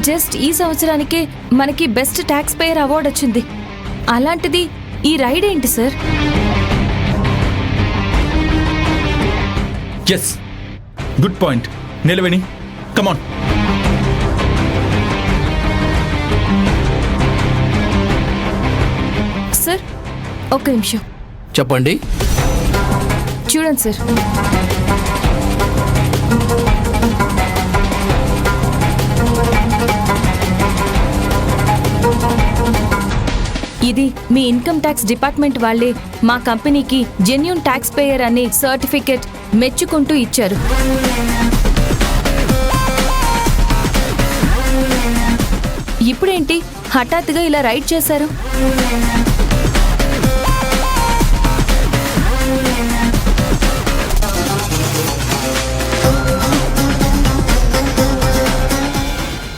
Just ఈ సంవత్సరానికే మనకి best tax payer award వచ్చింది. అలాంటిది ఈ రైడ్ ఏంటి sir? Yes, good point. Nilaveni, come on. Sir ఒక్క నిమిషం చెప్పండి. చూడండి సార్, ఇది మీ ఇన్కమ్ ట్యాక్స్ డిపార్ట్మెంట్ వాళ్ళే మా కంపెనీకి జెన్యూన్ ట్యాక్స్ పేయర్ అనే సర్టిఫికెట్ మెచ్చుకుంటూ ఇచ్చారు. ఇప్పుడేంటి హఠాత్తుగా ఇలా రైడ్ చేశారు?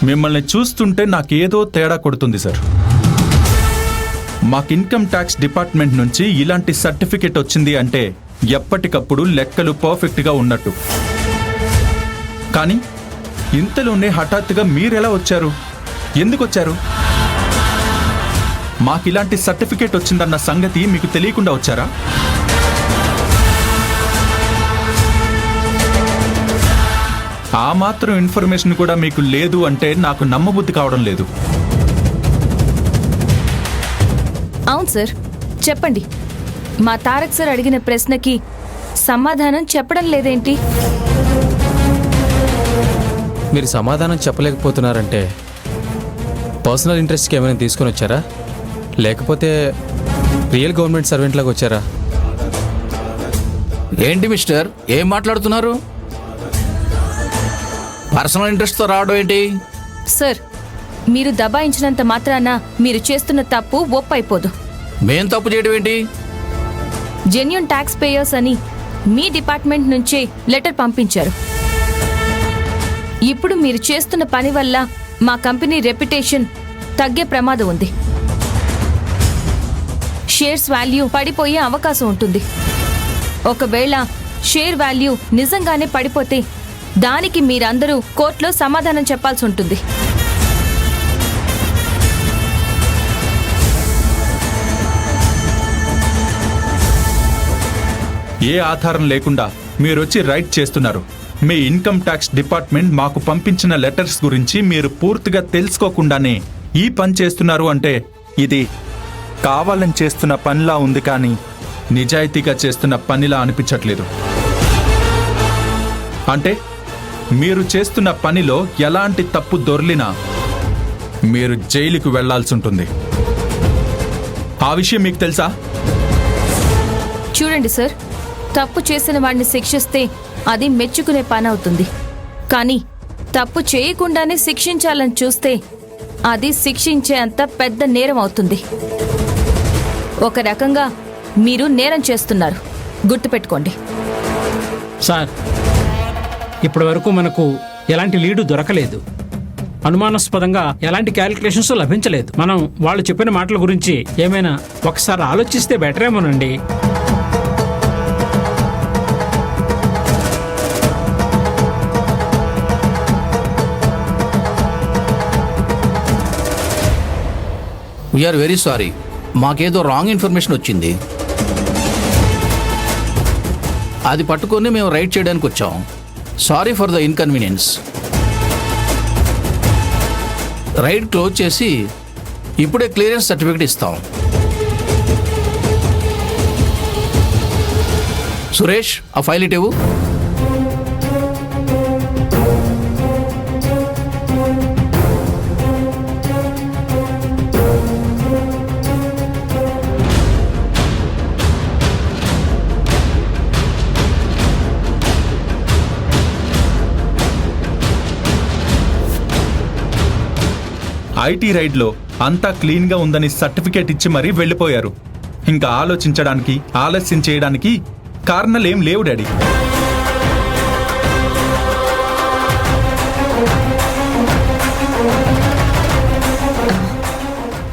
మిమ్మల్ని చూస్తుంటే నాకేదో తేడా కొడుతుంది సార్. మాకు ఇన్కమ్ ట్యాక్స్ డిపార్ట్మెంట్ నుంచి ఇలాంటి సర్టిఫికెట్ వచ్చింది అంటే ఎప్పటికప్పుడు లెక్కలు పర్ఫెక్ట్గా ఉన్నట్టు. కానీ ఇంతలోనే హఠాత్తుగా మీరెలా వచ్చారు? ఎందుకు వచ్చారు? మాకు ఇలాంటి సర్టిఫికెట్ వచ్చిందన్న సంగతి మీకు తెలియకుండా వచ్చారా? ఆ మాత్రం ఇన్ఫర్మేషన్ కూడా మీకు లేదు అంటే నాకు నమ్మబుద్ధి కావడం లేదు. అవును సార్, చెప్పండి. మా తారక్ సార్ అడిగిన ప్రశ్నకి సమాధానం చెప్పడం లేదేంటి? మీరు సమాధానం చెప్పలేకపోతున్నారంటే పర్సనల్ ఇంట్రెస్ట్కి ఏమైనా తీసుకొని వచ్చారా, లేకపోతే రియల్ గవర్నమెంట్ సర్వెంట్ లాగా వచ్చారా? ఏంటి మిస్టర్, ఏం మాట్లాడుతున్నారు? పర్సనల్ ఇంట్రెస్ట్తో రావడం ఏంటి? సార్, మీరు దబాయించినంత మాత్రాన మీరు చేస్తున్న తప్పు ఒప్పైపోదు. మేం తప్పు చేయడం ఏంటి? జెన్యూన్ ట్యాక్స్ పేయర్స్ అని మీ డిపార్ట్మెంట్ నుంచే లెటర్ పంపించారు. ఇప్పుడు మీరు చేస్తున్న పని వల్ల మా కంపెనీ రెప్యుటేషన్ తగ్గే ప్రమాదం ఉంది. షేర్స్ వాల్యూ పడిపోయే అవకాశం ఉంటుంది. ఒకవేళ షేర్ వాల్యూ నిజంగానే పడిపోతే దానికి మీరందరూ కోర్టులో సమాధానం చెప్పాల్సి ఉంటుంది. ఏ ఆధారం లేకుండా మీరొచ్చి రైడ్ చేస్తున్నారు. మీ ఇన్కమ్ ట్యాక్స్ డిపార్ట్మెంట్ మాకు పంపించిన లెటర్స్ గురించి మీరు పూర్తిగా తెలుసుకోకుండానే ఈ పని చేస్తున్నారు అంటే ఇది కావాలని చేస్తున్న పనిలా ఉంది, కానీ నిజాయితీగా చేస్తున్న పనిలా అనిపించట్లేదు. అంటే మీరు చేస్తున్న పనిలో ఎలాంటి తప్పు దొర్లినా మీరు జైలుకు వెళ్లాల్సి ఉంటుంది. ఆ విషయం మీకు తెలుసా? చూడండి సార్, తప్పు చేసిన వాడిని శిక్షిస్తే అది మెచ్చుకునే పని అవుతుంది. కానీ తప్పు చేయకుండానే శిక్షించాలని చూస్తే అది శిక్షించే అంత పెద్ద నేరం అవుతుంది. ఒక రకంగా మీరు నేరం చేస్తున్నారు, గుర్తుపెట్టుకోండి. సార్, ఇప్పటి వరకు మనకు ఎలాంటి లీడు దొరకలేదు. అనుమానాస్పదంగా ఎలాంటి క్యాలిక్యులేషన్స్ లభించలేదు. మనం వాళ్ళు చెప్పిన మాటల గురించి ఏమైనా ఒకసారి ఆలోచిస్తే బెటరేమోనండి. వీఆర్ వెరీ సారీ, మాకేదో రాంగ్ ఇన్ఫర్మేషన్ వచ్చింది. అది పట్టుకొని మేము రైడ్ చేయడానికి వచ్చాం. Sorry for the inconvenience. Raid close చేసి ఇప్పుడే క్లియరెన్స్ సర్టిఫికేట్ ఇస్తాం. సురేష్, ఆ ఫైల్ ఇటేవు. ఐటీ రైడ్లో అంతా క్లీన్గా ఉందని సర్టిఫికేట్ ఇచ్చి మరీ వెళ్ళిపోయారు. ఇంకా ఆలోచించడానికి, ఆలస్యం చేయడానికి కారణాలేం లేవు డాడీ.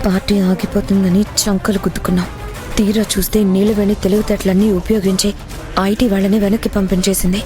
పార్టీ ఆగిపోతుందని చంకలు గుద్దుకున్నాం. తీరా చూస్తే నీలవేణి తెలివితేటలన్నీ ఉపయోగించి ఐటీ వాళ్ళని వెనక్కి పంపించేసింది.